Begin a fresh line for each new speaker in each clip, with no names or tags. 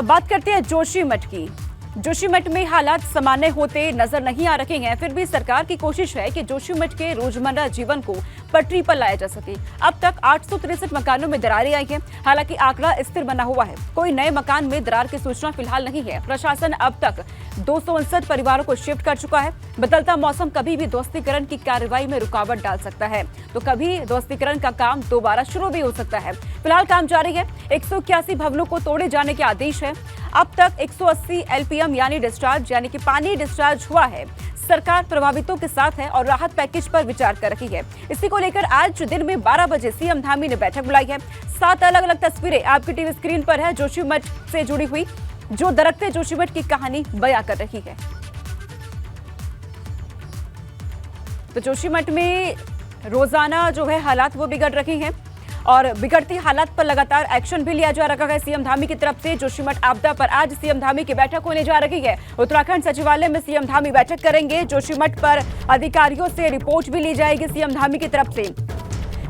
अब बात करते हैं जोशीमठ की। जोशीमठ में हालात सामान्य होते नजर नहीं आ रहे हैं, फिर भी सरकार की कोशिश है कि जोशीमठ के रोजमर्रा जीवन को पटरी पर लाया जा सके। अब तक 863 मकानों में दरारें आई हैं। हालांकि आंकड़ा स्थिर बना हुआ है, कोई नए मकान में दरार की सूचना फिलहाल नहीं है। प्रशासन अब तक 259 परिवारों को शिफ्ट कर चुका है। बदलता मौसम कभी भी ध्वस्तीकरण की कार्रवाई में रुकावट डाल सकता है, तो कभी ध्वस्तीकरण का काम दोबारा शुरू भी हो सकता है। फिलहाल काम जारी है। 181 भवनों को तोड़े जाने के आदेश है। अब तक 180 एलपीएम यानी डिस्चार्ज यानी कि पानी डिस्चार्ज हुआ है। सरकार प्रभावितों के साथ है और राहत पैकेज पर विचार कर रही है। इसी को लेकर आज दिन में 12 बजे सीएम धामी ने बैठक बुलाई है। 7 अलग अलग तस्वीरें आपकी टीवी स्क्रीन पर है, जोशीमठ से जुड़ी हुई, जो दरकते जोशीमठ की कहानी बयां कर रही है। तो जोशीमठ में रोजाना जो है हालात वो बिगड़ रही हैं और बिगड़ती हालात पर लगातार एक्शन भी लिया जा रहा है सीएम धामी की तरफ से। जोशीमठ आपदा पर आज सीएम धामी की बैठक होने जा रही है। उत्तराखंड सचिवालय में सीएम धामी बैठक करेंगे। जोशीमठ पर अधिकारियों से रिपोर्ट भी ली जाएगी सीएम धामी की तरफ से।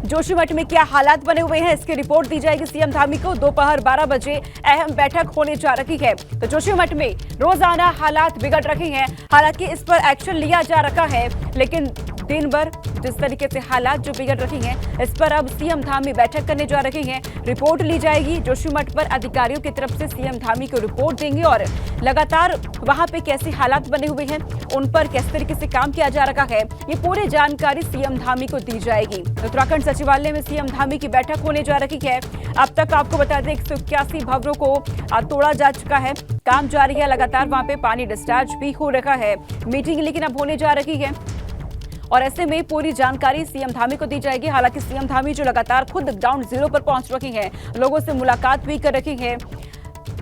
जोशीमठ में क्या हालात बने हुए हैं, इसकी रिपोर्ट दी जाएगी सीएम धामी को। दोपहर 12 बजे अहम बैठक होने जा रही है। तो जोशीमठ में रोजाना हालात बिगड़ रहे हैं। हालांकि इस पर एक्शन लिया जा रहा है, लेकिन दिन भर जिस तरीके से हालात जो बिगड़ रही हैं, इस पर अब सीएम धामी बैठक करने जा रही हैं। रिपोर्ट ली जाएगी। जोशीमठ पर अधिकारियों की तरफ से सीएम धामी को रिपोर्ट देंगे और लगातार वहां पे कैसे हालात बने हुए हैं, उन पर किस तरीके से काम किया जा रहा है, ये पूरी जानकारी सीएम धामी को दी जाएगी। उत्तराखंड सचिवालय में सीएम धामी की बैठक होने जा रही है। अब तक आपको बता दें 181 भवनों को तोड़ा जा चुका है। काम जारी है, लगातार वहां पे पानी डिस्चार्ज भी हो रहा है। मीटिंग लेकिन अब होने जा रही है और ऐसे में पूरी जानकारी सीएम धामी को दी जाएगी। हालांकि सीएम धामी जो लगातार खुद ग्राउंड जीरो पर पहुंच रही हैं, लोगों से मुलाकात भी कर रही हैं,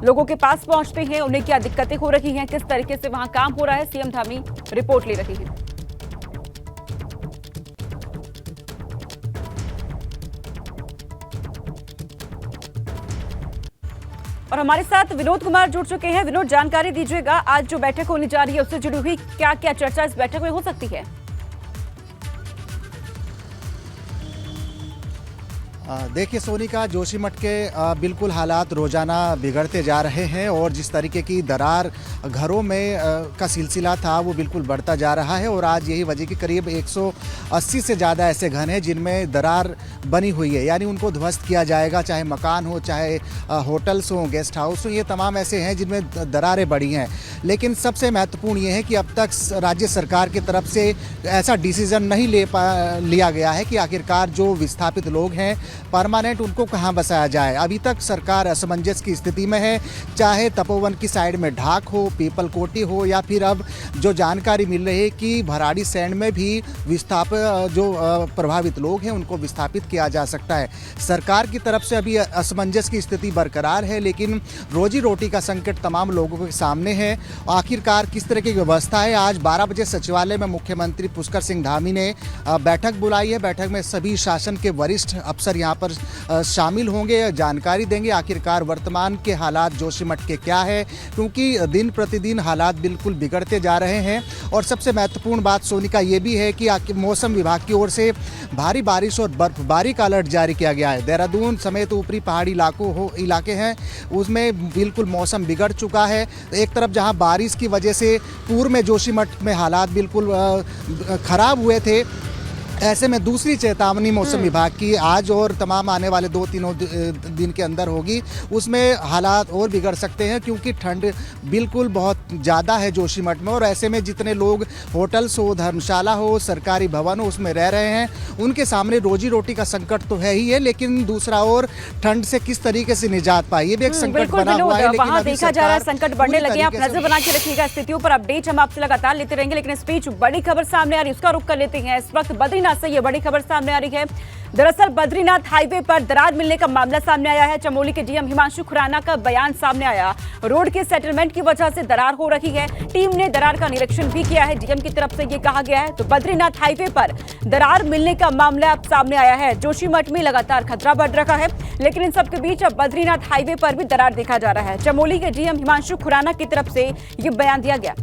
लोगों के पास पहुंचते हैं, उन्हें क्या दिक्कतें हो रही हैं, किस तरीके से वहां काम हो रहा है, सीएम धामी रिपोर्ट ले रही है। और हमारे साथ विनोद कुमार जुड़ चुके हैं। विनोद, जानकारी दीजिएगा, आज जो बैठक होने जा रही है उससे जुड़ी हुई क्या क्या चर्चा इस बैठक में हो सकती है?
देखिए सोनिका, जोशीमठ के बिल्कुल हालात रोज़ाना बिगड़ते जा रहे हैं और जिस तरीके की दरार घरों में का सिलसिला था वो बिल्कुल बढ़ता जा रहा है। और आज यही वजह कि करीब 180 से ज़्यादा ऐसे घर हैं जिनमें दरार बनी हुई है, यानी उनको ध्वस्त किया जाएगा, चाहे मकान हो, चाहे होटल्स हों, गेस्ट हाउस हो, ये तमाम ऐसे हैं जिनमें दरारें बढ़ी हैं। लेकिन सबसे महत्वपूर्ण ये है कि अब तक राज्य सरकार की तरफ से ऐसा डिसीज़न नहीं लिया गया है कि आखिरकार जो विस्थापित लोग हैं परमानेंट उनको कहां बसाया जाए। अभी तक सरकार असमंजस की स्थिति में है, चाहे तपोवन की साइड में ढाक हो, पीपल कोटी हो, या फिर अब जो जानकारी मिल रही है कि भराड़ी सैंड में भी प्रभावित लोग हैं उनको विस्थापित किया जा सकता है। सरकार की तरफ से अभी असमंजस की स्थिति बरकरार है, लेकिन रोजी रोटी का संकट तमाम लोगों के सामने है। आखिरकार किस तरह की व्यवस्था है? आज 12 बजे सचिवालय में मुख्यमंत्री पुष्कर सिंह धामी ने बैठक बुलाई है। बैठक में सभी शासन के वरिष्ठ अफसर यहाँ पर शामिल होंगे, जानकारी देंगे आखिरकार वर्तमान के हालात जोशीमठ के क्या है, क्योंकि दिन प्रतिदिन हालात बिल्कुल बिगड़ते जा रहे हैं। और सबसे महत्वपूर्ण बात सोनिका ये भी है कि मौसम विभाग की ओर से भारी बारिश और बर्फबारी का अलर्ट जारी किया गया है। देहरादून समेत ऊपरी पहाड़ी इलाके हैं उसमें बिल्कुल मौसम बिगड़ चुका है। एक तरफ जहां बारिश की वजह से पूर्व में जोशीमठ में हालात बिल्कुल खराब हुए थे, ऐसे में दूसरी चेतावनी मौसम विभाग की आज और तमाम आने वाले 2-3 दिन के अंदर होगी। उसमें हालात और बिगड़ सकते हैं क्योंकि ठंड बिल्कुल बहुत ज़्यादा है जोशीमठ में। और ऐसे में जितने लोग होटल्स हो, धर्मशाला हो, सरकारी भवन हो उसमें रह रहे हैं, उनके सामने रोजी रोटी का संकट तो है ही है, लेकिन दूसरा और ठंड से किस तरीके से निजात पाए ये भी एक संकट बना हुआ है।
वहाँ देखा जा रहा है संकट बढ़ने लगे। आप नजर बना के रखिएगा, स्थितियों पर अपडेट हम आपसे लगातार लेते रहेंगे। लेकिन इस बीच बड़ी खबर सामने आ रही है, उसका रुख कर लेते हैं। इस वक्त बद्रीनाथ से ये बड़ी खबर सामने आ रही है। दरअसल बद्रीनाथ हाईवे पर दरार मिलने का मामला सामने आया है। चमोली के डीएम हिमांशु खुराना का बयान सामने आया। रोड के सेटलमेंट की वजह से दरार हो रही है। टीम ने दरार का निरीक्षण भी किया है, डीएम की तरफ से ये कहा गया है। तो बद्रीनाथ हाईवे पर दरार मिलने का मामला अब सामने आया है। जोशीमठ में लगातार खतरा बढ़ रहा है, लेकिन इन सबके बीच अब बद्रीनाथ हाईवे पर भी दरार देखा जा रहा है। चमोली के डीएम हिमांशु खुराना की तरफ से ये बयान दिया गया।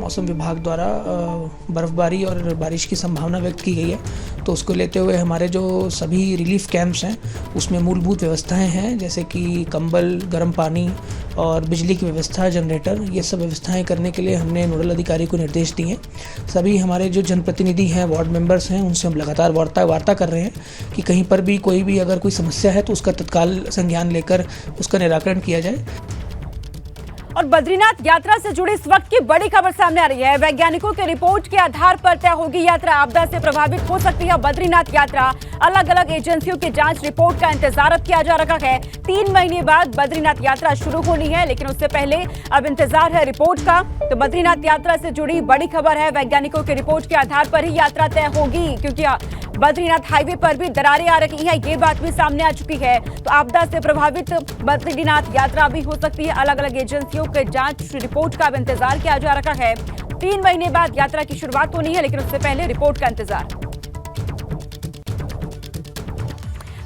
मौसम विभाग द्वारा बर्फ़बारी और बारिश की संभावना व्यक्त की गई है, तो उसको लेते हुए हमारे जो सभी रिलीफ कैंप्स हैं उसमें मूलभूत व्यवस्थाएं हैं, जैसे कि कंबल, गर्म पानी और बिजली की व्यवस्था, जनरेटर, ये सब व्यवस्थाएं करने के लिए हमने नोडल अधिकारी को निर्देश दिए हैं। सभी हमारे जो जनप्रतिनिधि हैं, वार्ड मेंबर्स हैं, उनसे हम लगातार वार्ता कर रहे हैं कि कहीं पर भी कोई भी अगर कोई समस्या है तो उसका तत्काल संज्ञान लेकर उसका निराकरण किया जाए।
और बद्रीनाथ यात्रा से जुड़ी इस वक्त की बड़ी खबर सामने आ रही है। वैज्ञानिकों के रिपोर्ट के आधार पर तय होगी यात्रा। आपदा से प्रभावित हो सकती है बद्रीनाथ यात्रा। अलग अलग एजेंसियों की जांच रिपोर्ट का इंतजार अब किया जा रहा है। 3 महीने बाद बद्रीनाथ यात्रा शुरू होनी है, लेकिन उससे पहले अब इंतजार है रिपोर्ट का। तो बद्रीनाथ यात्रा से जुड़ी बड़ी खबर है। वैज्ञानिकों के रिपोर्ट के आधार पर ही यात्रा तय होगी, क्योंकि बद्रीनाथ हाईवे पर भी दरारें आ रही हैं, ये बात भी सामने आ चुकी है। तो आपदा से प्रभावित बद्रीनाथ यात्रा भी हो सकती है। अलग अलग एजेंसियों के जांच रिपोर्ट का अब इंतजार किया जा रहा है। 3 महीने बाद यात्रा की शुरुआत होनी है, लेकिन उससे पहले रिपोर्ट का इंतजार।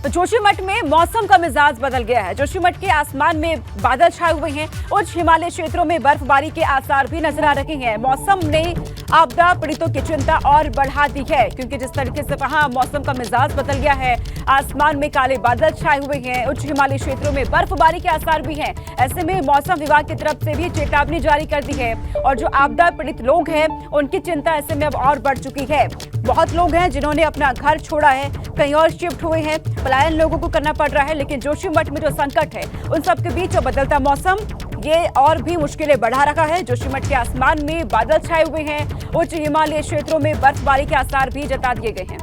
तो जोशीमठ में मौसम का मिजाज बदल गया है। जोशीमठ के आसमान में बादल छाए हुए हैं। उच्च हिमालय क्षेत्रों में बर्फबारी के आसार भी नजर आ रहे हैं। मौसम ने आपदा पीड़ितों की चिंता और बढ़ा दी है, क्योंकि जिस तरीके से वहां मौसम का मिजाज बदल गया है, आसमान में काले बादल छाए हुए हैं, उच्च हिमालय क्षेत्रों में बर्फबारी के आसार भी हैं। ऐसे में मौसम विभाग की तरफ से भी चेतावनी जारी कर दी है, और जो आपदा पीड़ित लोग हैं उनकी चिंता ऐसे में अब और बढ़ चुकी है। बहुत लोग हैं जिन्होंने अपना घर छोड़ा है, कहीं और शिफ्ट हुए हैं, पलायन लोगों को करना पड़ रहा है। लेकिन जोशीमठ में जो संकट है, उन सबके बीच बदलता मौसम ये और भी मुश्किलें बढ़ा रहा है। जोशीमठ के आसमान में बादल छाए हुए हैं, उच्च हिमालय क्षेत्रों में बर्फबारी के आसार भी जता दिए गए हैं।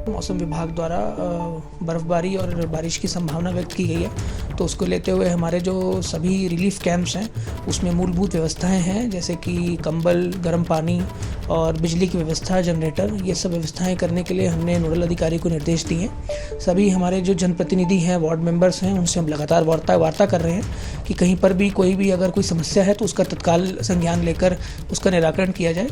मौसम विभाग द्वारा बर्फ़बारी और बारिश की संभावना व्यक्त की गई है, तो उसको लेते हुए हमारे जो सभी रिलीफ कैंप्स हैं उसमें मूलभूत व्यवस्थाएं हैं, जैसे कि कंबल, गर्म पानी और बिजली की व्यवस्था, जनरेटर, ये सब व्यवस्थाएं करने के लिए हमने नोडल अधिकारी को निर्देश दिए हैं। सभी हमारे जो जनप्रतिनिधि हैं, वार्ड मेंबर्स हैं, उनसे हम लगातार वार्ता कर रहे हैं कि कहीं पर भी कोई भी अगर कोई समस्या है तो उसका तत्काल संज्ञान लेकर उसका निराकरण किया जाए।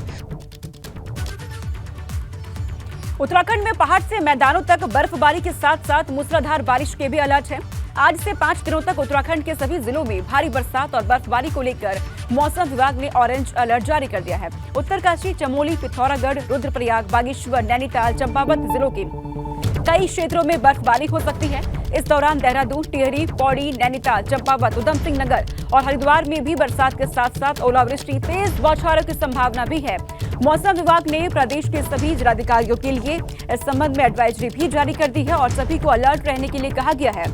उत्तराखंड में पहाड़ से मैदानों तक बर्फबारी के साथ साथ मूसलाधार बारिश के भी अलर्ट है। आज से 5 दिनों तक उत्तराखंड के सभी जिलों में भारी बरसात और बर्फबारी को लेकर मौसम विभाग ने ऑरेंज अलर्ट जारी कर दिया है। उत्तरकाशी, चमोली, पिथौरागढ़, रुद्रप्रयाग, बागेश्वर, नैनीताल, चंपावत जिलों के कई क्षेत्रों में बर्फबारी हो सकती है। इस दौरान देहरादून, टिहरी, पौड़ी, नैनीताल, चंपावत, उधम सिंह नगर और हरिद्वार में भी बरसात के साथ साथ ओलावृष्टि, तेज बौछारों की संभावना भी है। मौसम विभाग ने प्रदेश के सभी जिलाधिकारियों के लिए इस संबंध में एडवाइजरी भी जारी कर दी है और सभी को अलर्ट रहने के लिए कहा गया है।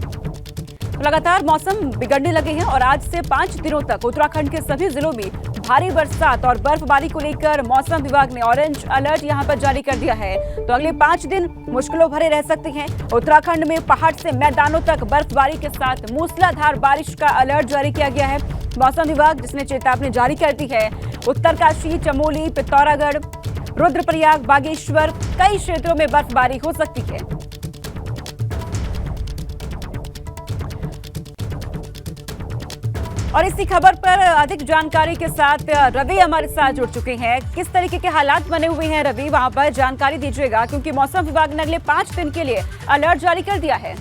लगातार मौसम बिगड़ने लगे हैं और आज से 5 दिनों तक उत्तराखंड के सभी जिलों में भारी बरसात और बर्फबारी को लेकर मौसम विभाग ने ऑरेंज अलर्ट यहां पर जारी कर दिया है। तो अगले 5 दिन मुश्किलों भरे रह सकते हैं। उत्तराखंड में पहाड़ से मैदानों तक बर्फबारी के साथ मूसलाधार बारिश का अलर्ट जारी किया गया है। मौसम विभाग जिसने चेतावनी जारी कर दी है। उत्तरकाशी, चमोली, पिथौरागढ़, रुद्रप्रयाग, बागेश्वर, कई क्षेत्रों में बर्फबारी हो सकती है। और इसी खबर पर अधिक जानकारी के साथ रवि हमारे साथ जुड़ चुके हैं। किस तरीके के हालात बने हुए हैं रवि, वहां पर जानकारी दीजिएगा, क्योंकि मौसम विभाग ने अगले 5 दिन के लिए अलर्ट जारी कर दिया है।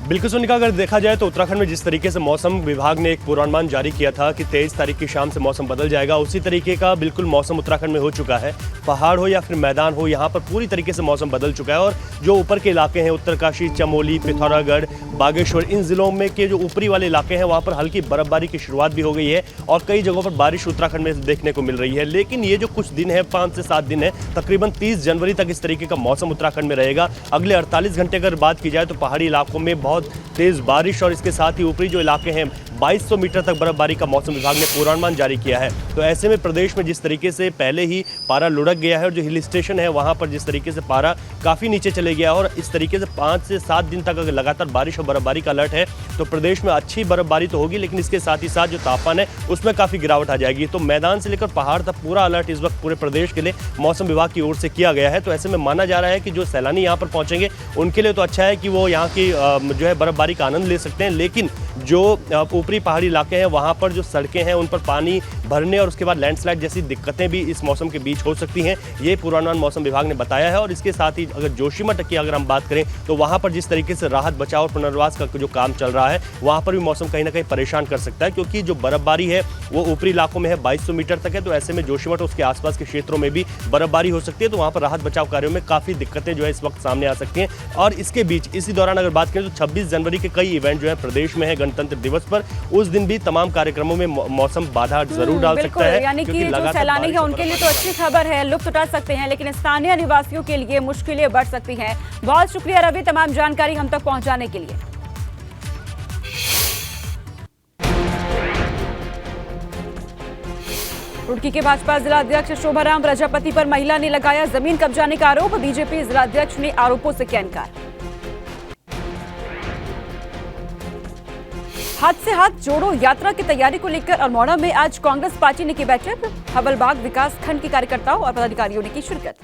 बिल्कुल सोनिका, अगर देखा जाए तो उत्तराखंड में जिस तरीके से मौसम विभाग ने एक पूर्वानुमान जारी किया था कि 23 तारीख की शाम से मौसम बदल जाएगा, उसी तरीके का बिल्कुल मौसम उत्तराखंड में हो चुका है। पहाड़ हो या फिर मैदान हो, यहाँ पर पूरी तरीके से मौसम बदल चुका है। और जो ऊपर के इलाके हैं, उत्तरकाशी, चमोली, पिथौरागढ़, बागेश्वर, इन जिलों में के जो ऊपरी वाले इलाके हैं वहाँ पर हल्की बर्फबारी की शुरुआत भी हो गई है और कई जगहों पर बारिश उत्तराखंड में देखने को मिल रही है। लेकिन ये जो कुछ दिन है, 5 से 7 दिन है, तकरीबन 30 जनवरी तक इस तरीके का मौसम उत्तराखंड में रहेगा। अगले 48 घंटे अगर बात की जाए तो पहाड़ी इलाकों में बहुत तेज बारिश और इसके साथ ही ऊपरी जो इलाके हैं 2200 मीटर तक बर्फबारी का मौसम विभाग ने पूर्वानुमान जारी किया है। तो ऐसे में प्रदेश में जिस तरीके से पहले ही पारा लुढ़क गया है और जो हिल स्टेशन है वहां पर जिस तरीके से पारा काफ़ी नीचे चले गया और इस तरीके से 5 से 7 दिन तक अगर लगातार बारिश और बर्फबारी का अलर्ट है तो प्रदेश में अच्छी बर्फबारी तो होगी, लेकिन इसके साथ ही साथ जो तापमान है उसमें काफ़ी गिरावट आ जाएगी। तो मैदान से लेकर पहाड़ तक पूरा अलर्ट इस वक्त पूरे प्रदेश के लिए मौसम विभाग की ओर से किया गया है। तो ऐसे में माना जा रहा है कि जो सैलानी यहाँ पर पहुँचेंगे उनके लिए तो अच्छा है कि वो यहाँ की जो है बर्फबारी का आनंद ले सकते हैं, लेकिन जो ऊपरी पहाड़ी इलाके हैं वहाँ पर जो सड़कें हैं उन पर पानी भरने और उसके बाद लैंडस्लाइड जैसी दिक्कतें भी इस मौसम के बीच हो सकती हैं, ये पूर्वानुमान मौसम विभाग ने बताया है। और इसके साथ ही अगर जोशीमठ की अगर हम बात करें तो वहाँ पर जिस तरीके से राहत बचाव और पुनर्वास का जो काम चल रहा है वहाँ पर भी मौसम कहीं ना कहीं परेशान कर सकता है, क्योंकि जो बर्फबारी है वो ऊपरी इलाकों में है 2200 मीटर तक है। तो ऐसे में जोशीमठ और उसके आसपास के क्षेत्रों में भी बर्फबारी हो सकती है, तो वहाँ पर राहत बचाव कार्यों में काफ़ी दिक्कतें जो है इस वक्त सामने आ सकती हैं। और इसके बीच इसी दौरान अगर बात करें तो 26 जनवरी के कई इवेंट जो है प्रदेश में है गणतंत्र दिवस पर, उस दिन भी तमाम कार्यक्रमों में मौसम बाधा जरूर डाल सकता है।
यानी कि जो सैलानी है उनके लिए तो अच्छी खबर है, लुत्फ उठा सकते हैं, लेकिन स्थानीय निवासियों के लिए मुश्किलें बढ़ सकती हैं। बहुत शुक्रिया रवि तमाम जानकारी हम तक पहुंचाने के लिए। रुड़की के भाजपा जिला अध्यक्ष शोभाराम प्रजापति पर महिला ने लगाया जमीन कब्जाने का आरोप, बीजेपी जिला अध्यक्ष ने आरोपों से किया इनकार। हाथ से हाथ जोड़ो यात्रा की तैयारी को लेकर अल्मोड़ा में आज कांग्रेस पार्टी ने की बैठक, हवलबाग विकास खंड के कार्यकर्ताओं और पदाधिकारियों ने की शिरकत।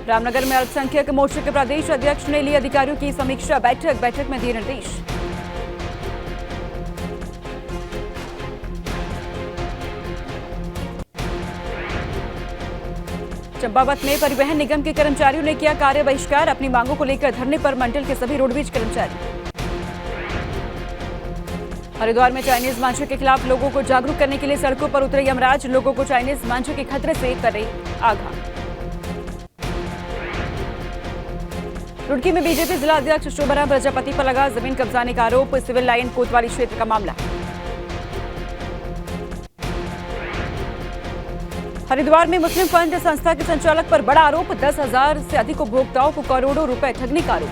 रामनगर में अल्पसंख्यक मोर्चे के प्रदेश अध्यक्ष ने ली अधिकारियों की समीक्षा बैठक में दिए निर्देश। चंपावत में परिवहन निगम के कर्मचारियों ने किया कार्य बहिष्कार, अपनी मांगों को लेकर धरने पर मंडल के सभी रोडवेज कर्मचारी। हरिद्वार में चाइनीज मांझे के खिलाफ लोगों को जागरूक करने के लिए सड़कों पर उतरे यमराज, लोगों को चाइनीज मांझे के खतरे से करे आगाह। रुड़की में बीजेपी जिला अध्यक्ष शोभाराम प्रजापति पर लगा जमीन कब्जाने का आरोप, सिविल लाइन कोतवाली क्षेत्र का मामला। हरिद्वार में मुस्लिम फंड संस्था के संचालक पर बड़ा आरोप, 10,000 से अधिक उपभोक्ताओं को करोड़ों रुपए ठगने का आरोप।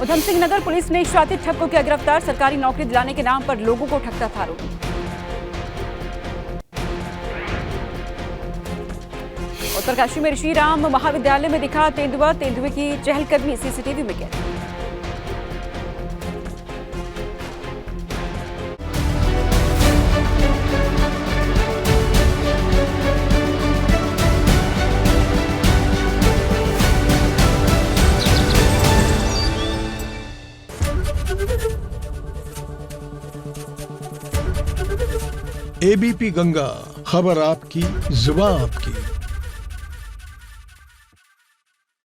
उधम सिंह नगर पुलिस ने शातिर ठग को किया गिरफ्तार, सरकारी नौकरी दिलाने के नाम पर लोगों को ठगता था आरोपी। उत्तरकाशी में ऋषि राम महाविद्यालय में दिखा तेंदुए की चहलकदमी सीसीटीवी में कैद।
एबीपी गंगा, खबर आपकी, जुबान आपकी।